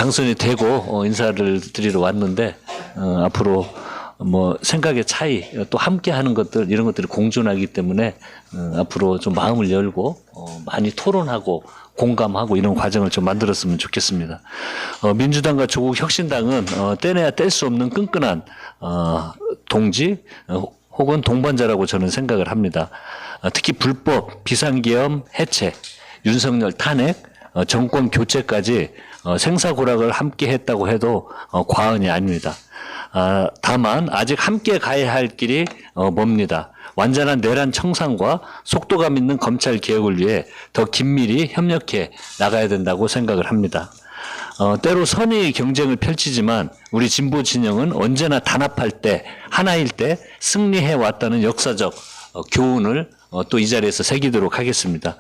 당선이 되고 인사를 드리러 왔는데 앞으로 뭐 생각의 차이 또 함께 하는 것들 이런 것들이 공존하기 때문에 앞으로 좀 마음을 열고 많이 토론하고 공감하고 이런 과정을 좀 만들었으면 좋겠습니다. 민주당과 조국혁신당은 떼내야 뗄 수 없는 끈끈한 동지 혹은 동반자라고 저는 생각을 합니다. 특히 불법 비상계엄 해체, 윤석열 탄핵, 정권 교체까지 생사고락을 함께 했다고 해도 과언이 아닙니다. 다만 아직 함께 가야 할 길이 멉니다. 완전한 내란 청산과 속도감 있는 검찰 개혁을 위해 더 긴밀히 협력해 나가야 된다고 생각을 합니다. 때로 선의의 경쟁을 펼치지만 우리 진보 진영은 언제나 단합할 때 하나일 때 승리해 왔다는 역사적 교훈을 또 이 자리에서 새기도록 하겠습니다.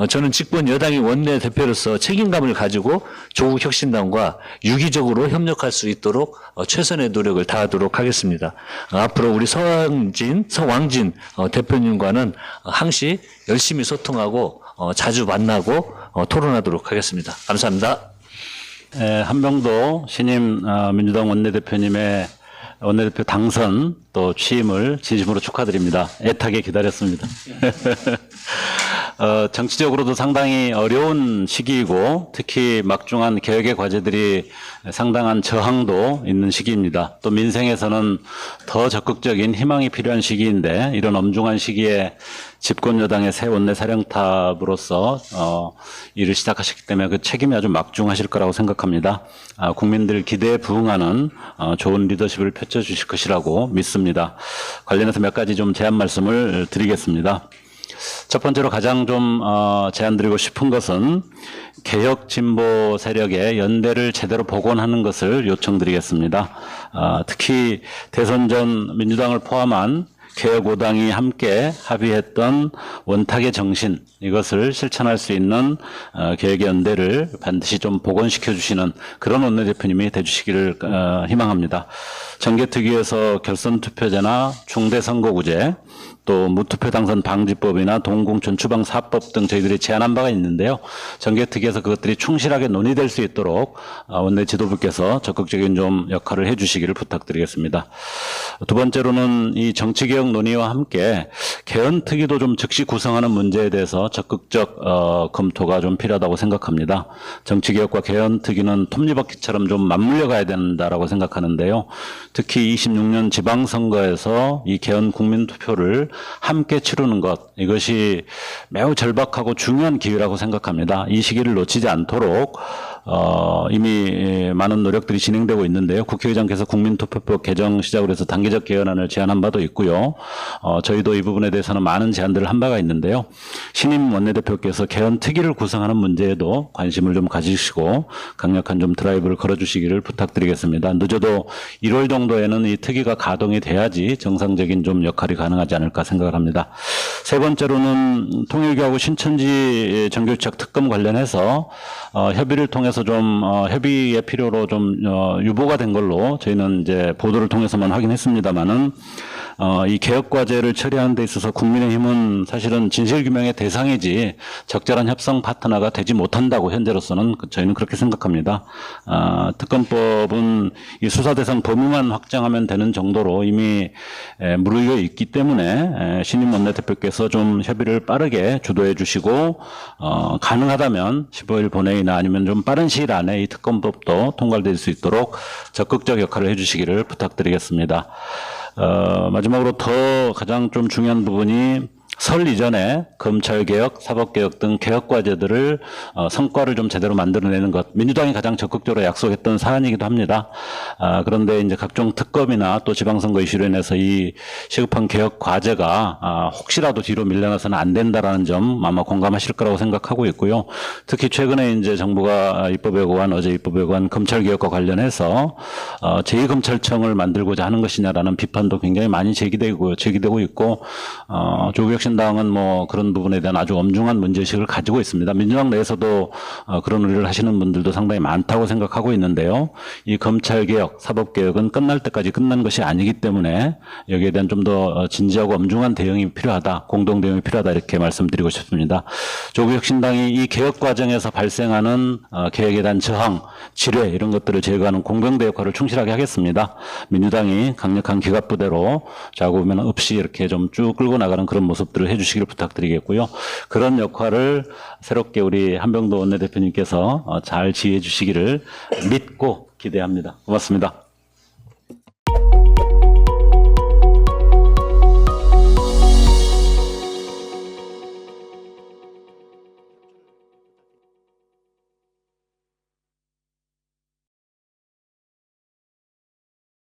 저는 집권 여당의 원내대표로서 책임감을 가지고 조국혁신당과 유기적으로 협력할 수 있도록 최선의 노력을 다하도록 하겠습니다. 앞으로 우리 서왕진 대표님과는 항시 열심히 소통하고 자주 만나고 토론하도록 하겠습니다. 감사합니다. 한병도 신임 민주당 원내대표님의 원내대표 당선 또 취임을 진심으로 축하드립니다. 애타게 기다렸습니다. 정치적으로도 상당히 어려운 시기이고 특히 막중한 개혁의 과제들이 상당한 저항도 있는 시기입니다. 또 민생에서는 더 적극적인 희망이 필요한 시기인데 이런 엄중한 시기에 집권 여당의 새 원내 사령탑으로서 일을 시작하셨기 때문에 그 책임이 아주 막중하실 거라고 생각합니다. 국민들 기대에 부응하는 좋은 리더십을 펼쳐주실 것이라고 믿습니다. 관련해서 몇 가지 좀 제안 말씀을 드리겠습니다. 첫 번째로 가장 좀 제안드리고 싶은 것은 개혁 진보 세력의 연대를 제대로 복원하는 것을 요청드리겠습니다. 특히 대선 전 민주당을 포함한 개혁 5당이 함께 합의했던 원탁의 정신 이것을 실천할 수 있는 개혁의 연대를 반드시 좀 복원시켜 주시는 그런 원내대표님이 되주시기를 희망합니다. 정개특위에서 결선투표제나 중대선거구제 또 무투표 당선 방지법이나 동공천 추방 4법 등 저희들이 제안한 바가 있는데요. 정개특위에서 그것들이 충실하게 논의될 수 있도록 원내 지도부께서 적극적인 좀 역할을 해주시기를 부탁드리겠습니다. 두 번째로는 이 정치개혁 논의와 함께 개헌특위도 좀 즉시 구성하는 문제에 대해서 적극적 검토가 좀 필요하다고 생각합니다. 정치개혁과 개헌특위는 톱니바퀴처럼 좀 맞물려 가야 된다라고 생각하는데요. 특히 26년 지방선거에서 이 개헌 국민투표를 함께 치르는 것 이것이 매우 절박하고 중요한 기회라고 생각합니다. 이 시기를 놓치지 않도록 이미 많은 노력들이 진행되고 있는데요. 국회의장께서 국민투표법 개정 시작으로 해서 단계적 개헌안을 제안한 바도 있고요. 저희도 이 부분에 대해서는 많은 제안들을 한 바가 있는데요. 신임 원내대표께서 개헌특위를 구성하는 문제에도 관심을 좀 가지시고 강력한 좀 드라이브를 걸어주시기를 부탁드리겠습니다. 늦어도 1월 정도에는 이 특위가 가동이 돼야지 정상적인 좀 역할이 가능하지 않을까 생각을 합니다. 세 번째로는 통일교하고 신천지 정교유착 특검 관련해서 협의를 통해서 좀 협의의 필요로 좀 유보가 된 걸로 저희는 이제 보도를 통해서만 확인했습니다만은 이 개혁 과제를 처리하는 데 있어서 국민의힘은 사실은 진실규명의 대상이지 적절한 협상 파트너가 되지 못한다고 현재로서는 저희는 그렇게 생각합니다. 특검법은 이 수사 대상 범위만 확장하면 되는 정도로 이미 무르익어 있기 때문에 신임 원내대표께서 좀 협의를 빠르게 주도해 주시고 가능하다면 15일 본회의나 아니면 좀 빠른 시일 안에 이 특검법도 통과될 수 있도록 적극적 역할을 해주시기를 부탁드리겠습니다. 마지막으로 더 가장 좀 중요한 부분이 설 이전에 검찰개혁, 사법개혁 등 개혁 과제들을 성과를 좀 제대로 만들어내는 것 민주당이 가장 적극적으로 약속했던 사안이기도 합니다. 그런데 이제 각종 특검이나 또 지방선거 이슈로 인해서 이 시급한 개혁 과제가 혹시라도 뒤로 밀려나서는 안 된다라는 점 아마 공감하실 거라고 생각하고 있고요. 특히 최근에 이제 정부가 입법에 고한 어제 입법에 고한 검찰개혁과 관련해서 제2검찰청을 만들고자 하는 것이냐라는 비판도 굉장히 많이 제기되고 있고 조국혁신 자유혁신당은 뭐 그런 부분에 대한 아주 엄중한 문제의식을 가지고 있습니다. 민주당 내에서도 그런 우려를 하시는 분들도 상당히 많다고 생각하고 있는데요. 이 검찰개혁, 사법개혁은 끝날 때까지 끝난 것이 아니기 때문에 여기에 대한 좀 더 진지하고 엄중한 대응이 필요하다, 공동 대응이 필요하다 이렇게 말씀드리고 싶습니다. 조국혁신당이 이 개혁 과정에서 발생하는 개혁에 대한 저항, 지뢰 이런 것들을 제거하는 공병대 역할을 충실하게 하겠습니다. 민주당이 강력한 기갑부대로 좌우면 없이 이렇게 좀 쭉 끌고 나가는 그런 모습들을 해주시기를 부탁드리겠고요. 그런 역할을 새롭게 우리 한병도 원내대표님께서 잘 지휘해 주시기를 믿고 기대합니다. 고맙습니다.